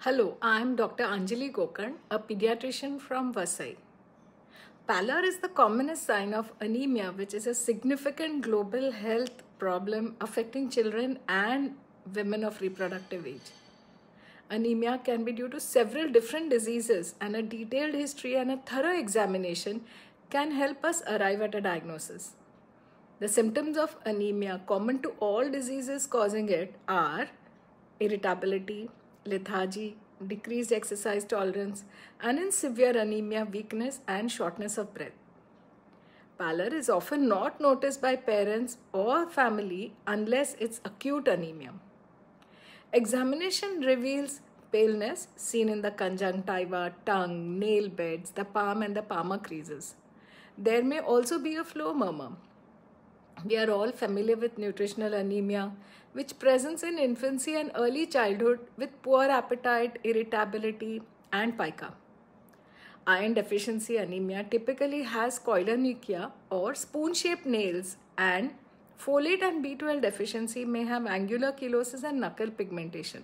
Hello, I am Dr. Anjali Gokarn, a pediatrician from Vasai. Pallor is the commonest sign of anemia, which is a significant global health problem affecting children and women of reproductive age. Anemia can be due to several different diseases, and a detailed history and a thorough examination can help us arrive at a diagnosis. The symptoms of anemia common to all diseases causing it are irritability, lethargy, decreased exercise tolerance, and in severe anemia, weakness and shortness of breath. Pallor is often not noticed by parents or family unless it's acute anemia. Examination reveals paleness seen in the conjunctiva, tongue, nail beds, the palm and the palmar creases. There may also be a flow murmur. We are all familiar with nutritional anemia, which presents in infancy and early childhood with poor appetite, irritability, and pica. Iron deficiency anemia typically has koilonychia or spoon-shaped nails, and folate and B12 deficiency may have angular chelosis and knuckle pigmentation.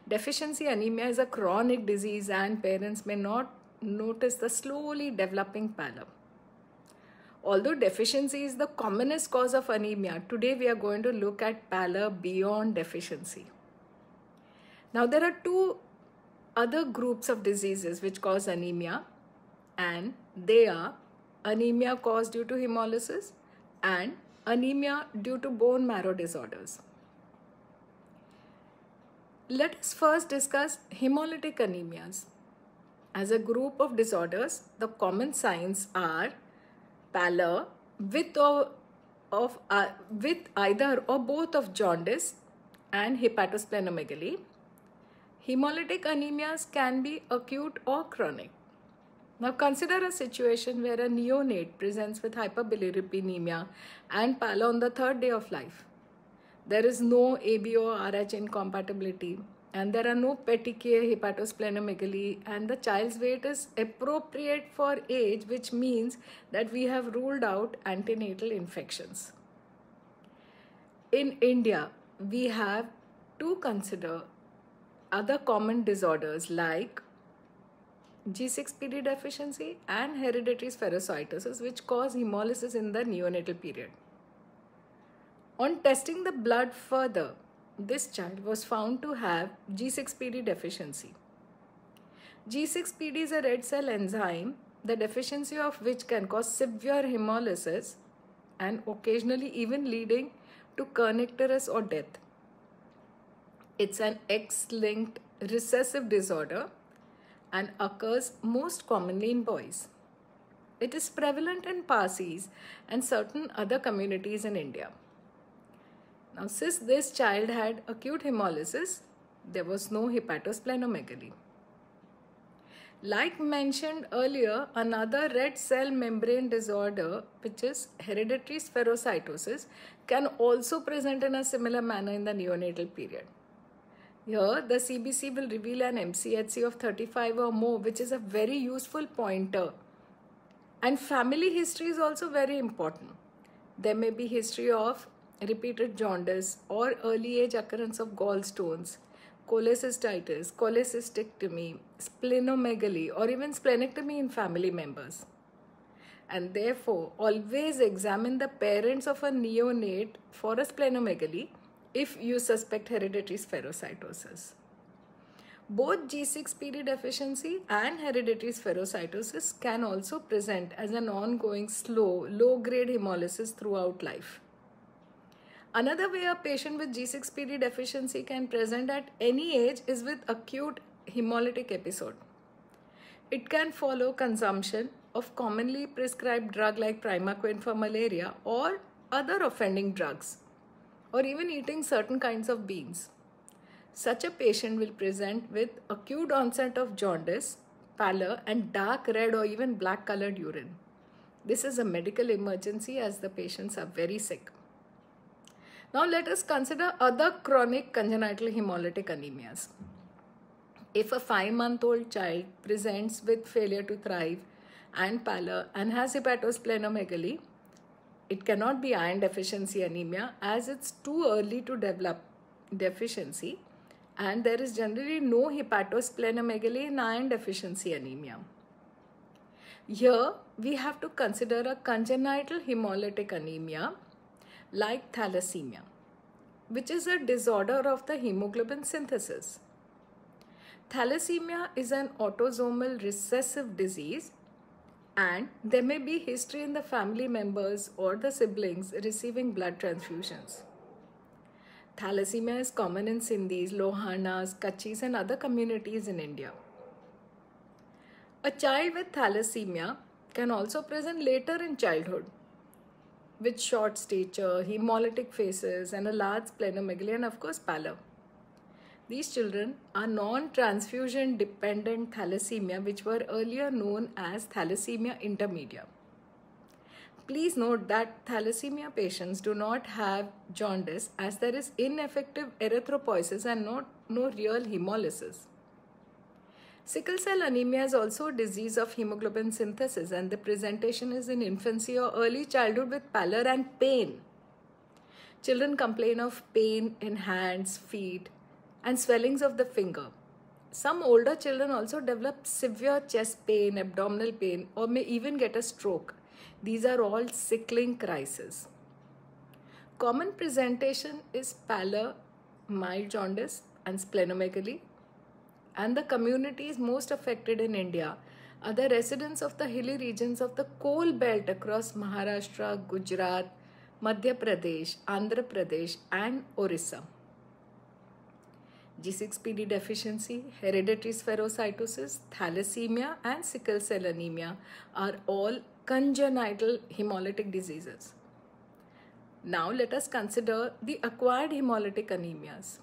Deficiency anemia is a chronic disease and parents may not notice the slowly developing pallor. Although deficiency is the commonest cause of anemia, today we are going to look at pallor beyond deficiency. Now there are two other groups of diseases which cause anemia, and they are anemia caused due to hemolysis and anemia due to bone marrow disorders. Let us first discuss hemolytic anemias. As a group of disorders, the common signs are pallor with either or both of jaundice and hepatosplenomegaly. Hemolytic anemias can be acute or chronic. Now consider a situation where a neonate presents with hyperbilirubinemia and pallor on the third day of life. There is no AB or RH incompatibility, and there are no petechiae hepatosplenomegaly, and the child's weight is appropriate for age, which means that we have ruled out antenatal infections. In India, we have to consider other common disorders like G6PD deficiency and hereditary spherocytosis, which cause hemolysis in the neonatal period. On testing the blood further, this child was found to have G6PD deficiency. G6PD is a red cell enzyme, the deficiency of which can cause severe hemolysis and occasionally even leading to kernicterus or death. It's an X-linked recessive disorder and occurs most commonly in boys. It is prevalent in Parsis and certain other communities in India. Now, since this child had acute hemolysis, there was no hepatosplenomegaly. Like mentioned earlier, another red cell membrane disorder, which is hereditary spherocytosis, can also present in a similar manner in the neonatal period. Here, the CBC will reveal an MCHC of 35 or more, which is a very useful pointer. And family history is also very important. There may be history of repeated jaundice or early age occurrence of gallstones, cholecystitis, cholecystectomy, splenomegaly, or even splenectomy in family members. And therefore, always examine the parents of a neonate for a splenomegaly if you suspect hereditary spherocytosis. Both G6PD deficiency and hereditary spherocytosis can also present as an ongoing slow, low-grade hemolysis throughout life. Another way a patient with G6PD deficiency can present at any age is with acute hemolytic episode. It can follow consumption of commonly prescribed drug like Primaquine for malaria or other offending drugs, or even eating certain kinds of beans. Such a patient will present with acute onset of jaundice, pallor, and dark red or even black colored urine. This is a medical emergency as the patients are very sick. Now let us consider other chronic congenital hemolytic anemias. If a 5-month-old child presents with failure to thrive and pallor and has hepatosplenomegaly, it cannot be iron deficiency anemia as it's too early to develop deficiency, and there is generally no hepatosplenomegaly in iron deficiency anemia. Here we have to consider a congenital hemolytic anemia like thalassemia, which is a disorder of the hemoglobin synthesis. Thalassemia is an autosomal recessive disease, and there may be history in the family members or the siblings receiving blood transfusions. Thalassemia is common in Sindhis, Lohanas, Kachis and other communities in India. A child with thalassemia can also present later in childhood with short stature, hemolytic faces and a large splenomegaly and of course pallor. These children are non-transfusion dependent thalassemia, which were earlier known as thalassemia intermedia. Please note that thalassemia patients do not have jaundice as there is ineffective erythropoiesis and no real hemolysis. Sickle cell anemia is also a disease of hemoglobin synthesis, and the presentation is in infancy or early childhood with pallor and pain. Children complain of pain in hands, feet, and swellings of the finger. Some older children also develop severe chest pain, abdominal pain, or may even get a stroke. These are all sickling crises. Common presentation is pallor, mild jaundice, and splenomegaly. And the communities most affected in India are the residents of the hilly regions of the coal belt across Maharashtra, Gujarat, Madhya Pradesh, Andhra Pradesh, and Orissa. G6PD deficiency, hereditary spherocytosis, thalassemia, and sickle cell anemia are all congenital hemolytic diseases. Now let us consider the acquired hemolytic anemias.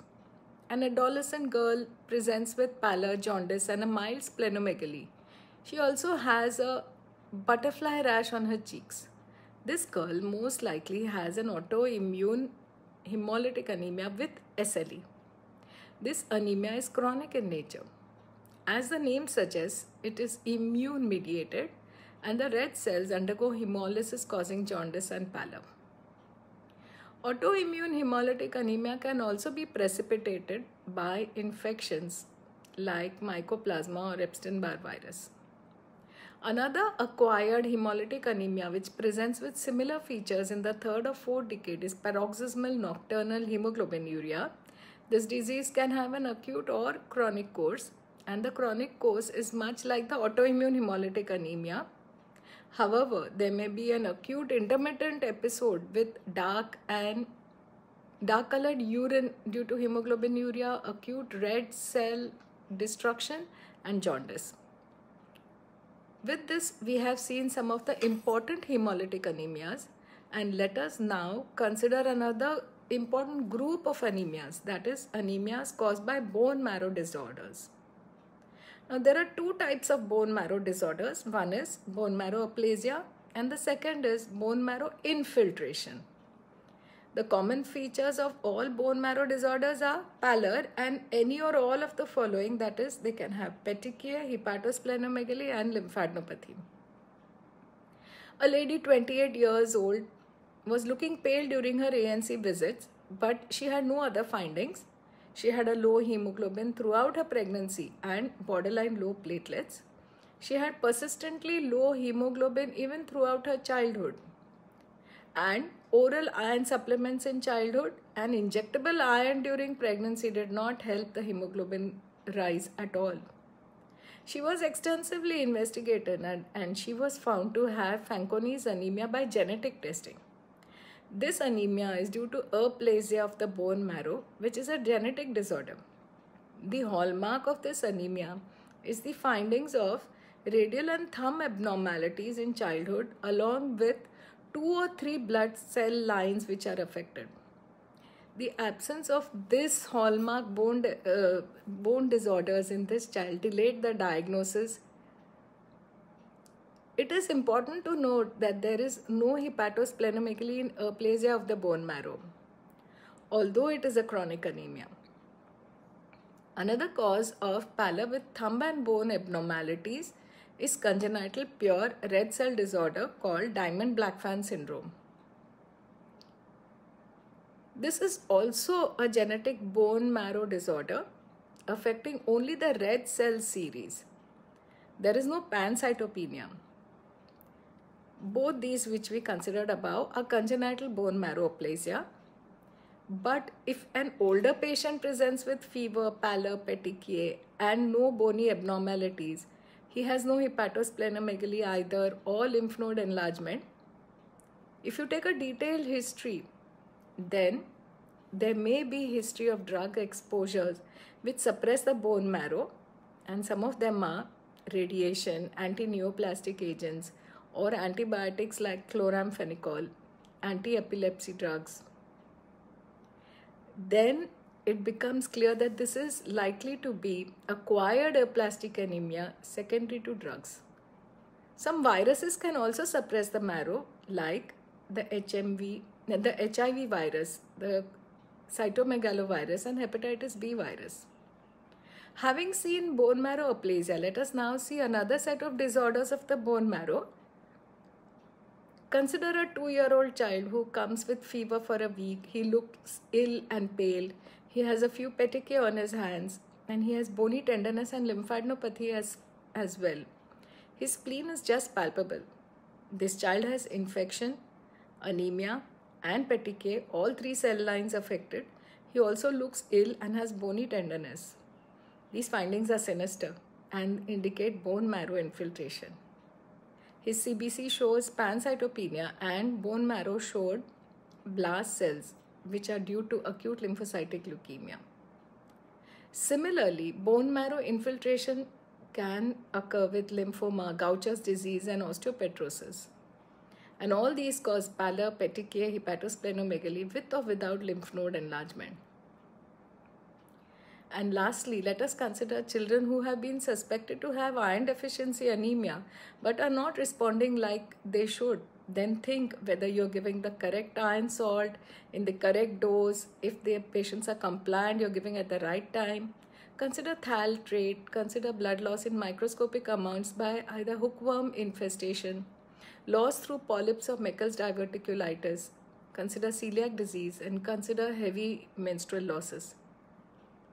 An adolescent girl presents with pallor, jaundice, and a mild splenomegaly. She also has a butterfly rash on her cheeks. This girl most likely has an autoimmune hemolytic anemia with SLE. This anemia is chronic in nature. As the name suggests, it is immune mediated, and the red cells undergo hemolysis causing jaundice and pallor. Autoimmune hemolytic anemia can also be precipitated by infections like Mycoplasma or Epstein-Barr virus. Another acquired hemolytic anemia which presents with similar features in the third or fourth decade is paroxysmal nocturnal hemoglobinuria. This disease can have an acute or chronic course, and the chronic course is much like the autoimmune hemolytic anemia. However, there may be an acute intermittent episode with dark colored urine due to hemoglobinuria, acute red cell destruction, and jaundice. With this, we have seen some of the important hemolytic anemias, and let us now consider another important group of anemias, that is anemias caused by bone marrow disorders. Now, there are two types of bone marrow disorders. One is bone marrow aplasia and the second is bone marrow infiltration. The common features of all bone marrow disorders are pallor and any or all of the following, that is, they can have petechiae, hepatosplenomegaly and lymphadenopathy. A lady 28 years old was looking pale during her ANC visits, but she had no other findings. She had a low hemoglobin throughout her pregnancy and borderline low platelets. She had persistently low hemoglobin even throughout her childhood. And oral iron supplements in childhood and injectable iron during pregnancy did not help the hemoglobin rise at all. She was extensively investigated and she was found to have Fanconi's anemia by genetic testing. This anemia is due to aplasia of the bone marrow, which is a genetic disorder. The hallmark of this anemia is the findings of radial and thumb abnormalities in childhood along with 2 or 3 blood cell lines which are affected. The absence of this hallmark bone disorders in this child delayed the diagnosis. It is important to note that there is no hepatosplenomegaly in aplasia of the bone marrow, although it is a chronic anemia. Another cause of pallor with thumb and bone abnormalities is congenital pure red cell disorder called Diamond-Blackfan syndrome. This is also a genetic bone marrow disorder affecting only the red cell series. There is no pancytopenia. Both these which we considered above are congenital bone marrow aplasia. But if an older patient presents with fever, pallor, petechiae and no bony abnormalities, he has no hepatosplenomegaly either or lymph node enlargement. If you take a detailed history, then there may be history of drug exposures which suppress the bone marrow, and some of them are radiation, anti-neoplastic agents, or antibiotics like chloramphenicol, anti-epilepsy drugs. Then it becomes clear that this is likely to be acquired aplastic anemia secondary to drugs. Some viruses can also suppress the marrow, like the HIV virus, the cytomegalovirus, and hepatitis B virus. Having seen bone marrow aplasia, let us now see another set of disorders of the bone marrow. Consider a 2-year-old child who comes with fever for a week. He looks ill and pale. He has a few petechiae on his hands, and he has bony tenderness and lymphadenopathy as well. His spleen is just palpable. This child has infection, anemia, and petechiae, all 3 cell lines affected. He also looks ill and has bony tenderness. These findings are sinister and indicate bone marrow infiltration. His CBC shows pancytopenia and bone marrow showed blast cells, which are due to acute lymphocytic leukemia. Similarly, bone marrow infiltration can occur with lymphoma, Gaucher's disease, and osteopetrosis. And all these cause pallor, petechiae, hepatosplenomegaly with or without lymph node enlargement. And lastly, let us consider children who have been suspected to have iron deficiency anemia but are not responding like they should. Then think whether you're giving the correct iron salt in the correct dose. If the patients are compliant, you're giving at the right time. Consider THAL trait, consider blood loss in microscopic amounts by either hookworm infestation, loss through polyps of Meckel's diverticulitis, consider celiac disease, and consider heavy menstrual losses.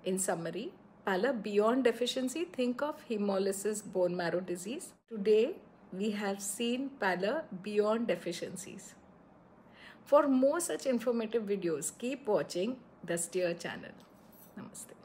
In summary, pallor beyond deficiency, think of hemolysis bone marrow disease. Today, we have seen pallor beyond deficiencies. For more such informative videos, keep watching the Steer channel. Namaste.